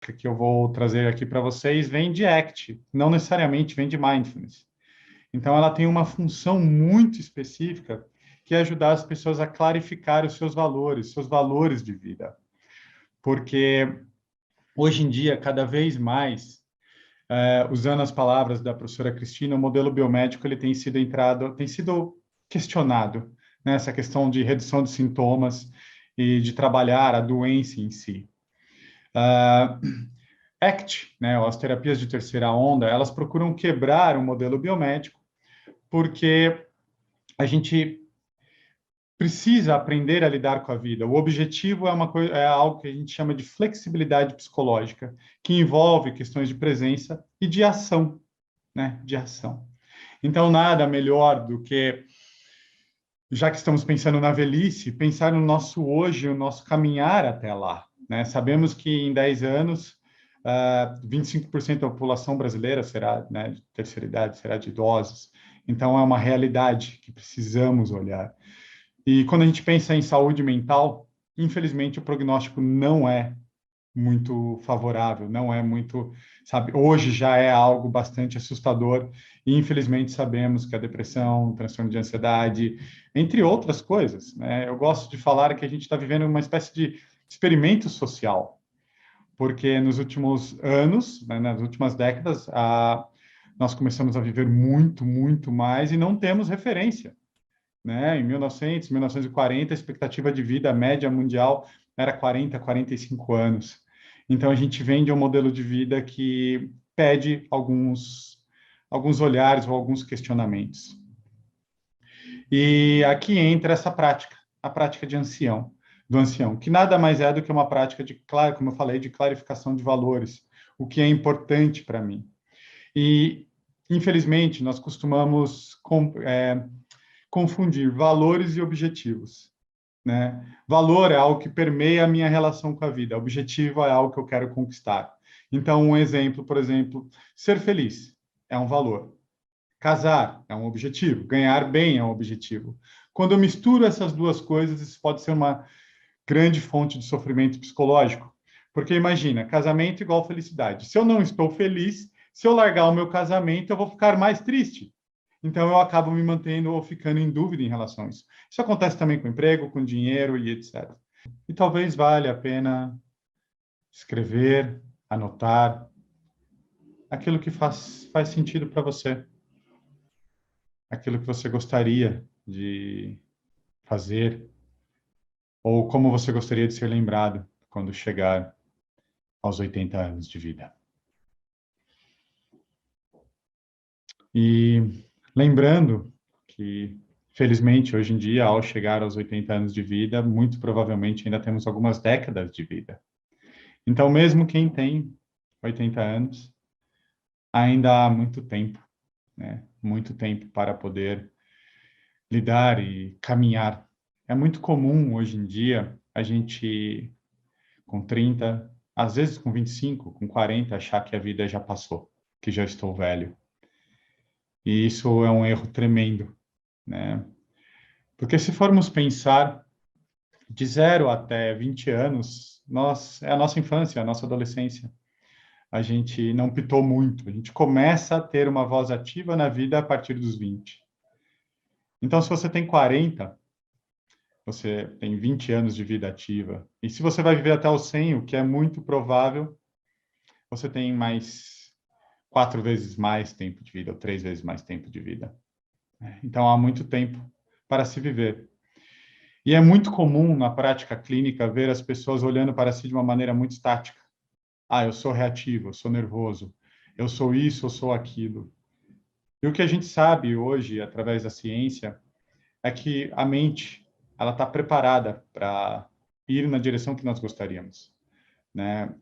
que eu vou trazer aqui para vocês vem de ACT, não necessariamente vem de Mindfulness. Então, ela tem uma função muito específica, que é ajudar as pessoas a clarificar os seus valores de vida. Porque, hoje em dia, cada vez mais, usando as palavras da professora Cristina, o modelo biomédico ele tem sido questionado, né? Essa questão de redução de sintomas e de trabalhar a doença em si. ACT, né, as terapias de terceira onda, elas procuram quebrar o modelo biomédico, porque a gente precisa aprender a lidar com a vida. O objetivo é algo que a gente chama de flexibilidade psicológica, que envolve questões de presença e de ação, né? De ação. Então, nada melhor do que, já que estamos pensando na velhice, pensar no nosso hoje, o nosso caminhar até lá, né? Sabemos que em 10 anos, 25% da população brasileira será, né, de terceira idade, será de idosos. Então, é uma realidade que precisamos olhar. E quando a gente pensa em saúde mental, infelizmente o prognóstico não é muito favorável, não é muito, sabe, hoje já é algo bastante assustador e infelizmente sabemos que a depressão, o transtorno de ansiedade, entre outras coisas, né? Eu gosto de falar que a gente está vivendo uma espécie de experimento social, porque nos últimos anos, né, nas últimas décadas, nós começamos a viver muito, muito mais e não temos referência, né? Em 1900, 1940, a expectativa de vida média mundial era 40, 45 anos. Então, a gente vem de um modelo de vida que pede alguns olhares ou alguns questionamentos. E aqui entra essa prática, a prática do ancião, que nada mais é do que uma prática de, claro, como eu falei, de clarificação de valores, o que é importante para mim. E, infelizmente, nós costumamos confundir valores e objetivos, né? Valor é algo que permeia a minha relação com a vida, objetivo é algo que eu quero conquistar. Então, um exemplo, por exemplo, ser feliz é um valor, casar é um objetivo, ganhar bem é um objetivo. Quando eu misturo essas duas coisas, isso pode ser uma grande fonte de sofrimento psicológico, porque imagina, casamento igual felicidade. Se eu não estou feliz, se eu largar o meu casamento, eu vou ficar mais triste. Então, eu acabo me mantendo ou ficando em dúvida em relação a isso. Isso acontece também com emprego, com dinheiro e etc. E talvez valha a pena escrever, anotar aquilo que faz sentido para você, aquilo que você gostaria de fazer, ou como você gostaria de ser lembrado quando chegar aos 80 anos de vida. E lembrando que, felizmente, hoje em dia, ao chegar aos 80 anos de vida, muito provavelmente ainda temos algumas décadas de vida. Então, mesmo quem tem 80 anos, ainda há muito tempo, né? Muito tempo para poder lidar e caminhar. É muito comum hoje em dia a gente, com 30, às vezes com 25, com 40, achar que a vida já passou, que já estou velho. E isso é um erro tremendo, né? Porque se formos pensar, de 0 até 20 anos, é a nossa infância, a nossa adolescência. A gente não pitou muito, a gente começa a ter uma voz ativa na vida a partir dos 20. Então, se você tem 40, você tem 20 anos de vida ativa. E se você vai viver até os 100, o que é muito provável, você tem mais 4 vezes mais tempo de vida, ou 3 vezes mais tempo de vida. Então, há muito tempo para se viver. E é muito comum na prática clínica ver as pessoas olhando para si de uma maneira muito estática. Ah, eu sou reativo, eu sou nervoso, eu sou isso, eu sou aquilo. E o que a gente sabe hoje, através da ciência, é que a mente ela está preparada para ir na direção que nós gostaríamos, né?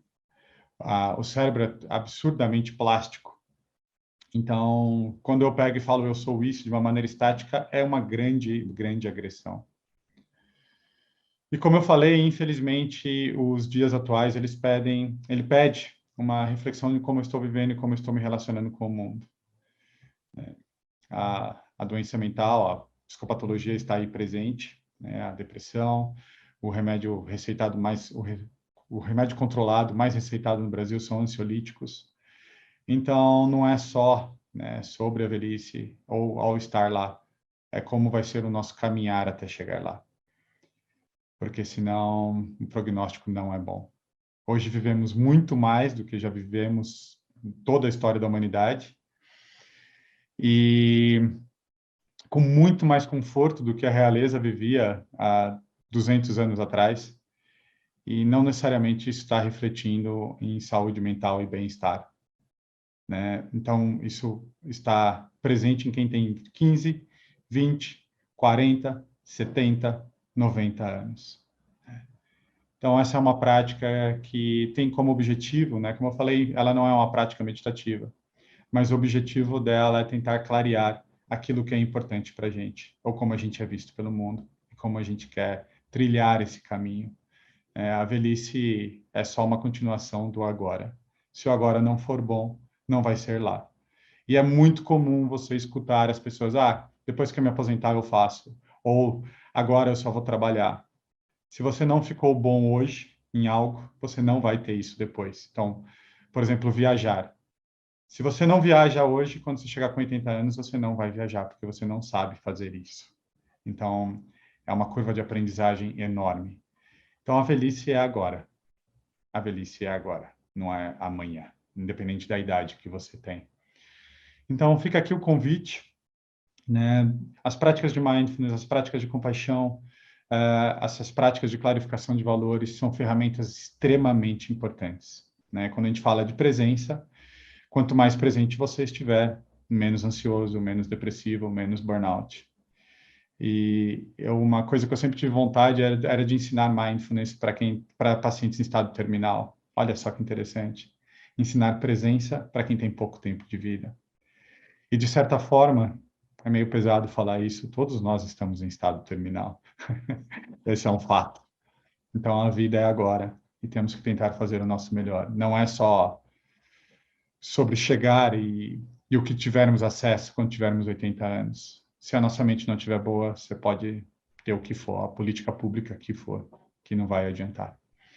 O cérebro é absurdamente plástico. Então, quando eu pego e falo eu sou isso de uma maneira estática, é uma grande, grande agressão. E como eu falei, infelizmente, os dias atuais ele pede uma reflexão de como eu estou vivendo e como eu estou me relacionando com o mundo. A doença mental, a psicopatologia está aí presente, né? A depressão, o remédio receitado mais o remédio controlado mais receitado no Brasil são ansiolíticos. Então, não é só, né, sobre a velhice ou ao estar lá, é como vai ser o nosso caminhar até chegar lá. Porque senão o prognóstico não é bom. Hoje vivemos muito mais do que já vivemos em toda a história da humanidade e com muito mais conforto do que a realeza vivia há 200 anos atrás, e não necessariamente isso está refletindo em saúde mental e bem-estar, né? Então, isso está presente em quem tem 15, 20, 40, 70, 90 anos. Então, essa é uma prática que tem como objetivo, né? Como eu falei, ela não é uma prática meditativa, mas o objetivo dela é tentar clarear aquilo que é importante para a gente, ou como a gente é visto pelo mundo, e como a gente quer trilhar esse caminho. A velhice é só uma continuação do agora. Se o agora não for bom, não vai ser lá. E é muito comum você escutar as pessoas, depois que eu me aposentar eu faço, ou agora eu só vou trabalhar. Se você não ficou bom hoje em algo, você não vai ter isso depois. Então, por exemplo, viajar. Se você não viaja hoje, quando você chegar com 80 anos, você não vai viajar, porque você não sabe fazer isso. Então, é uma curva de aprendizagem enorme. Então, a velhice é agora. A velhice é agora, não é amanhã, independente da idade que você tem. Então, fica aqui o convite, né? As práticas de mindfulness, as práticas de compaixão, essas práticas de clarificação de valores são ferramentas extremamente importantes, né? Quando a gente fala de presença, quanto mais presente você estiver, menos ansioso, menos depressivo, menos burnout. E uma coisa que eu sempre tive vontade era de ensinar mindfulness para pacientes em estado terminal. Olha só que interessante. Ensinar presença para quem tem pouco tempo de vida. E, de certa forma, é meio pesado falar isso, todos nós estamos em estado terminal. Esse é um fato. Então, a vida é agora e temos que tentar fazer o nosso melhor. Não é só sobre chegar e o que tivermos acesso quando tivermos 80 anos. Se a nossa mente não estiver boa, você pode ter o que for, a política pública que for, que não vai adiantar.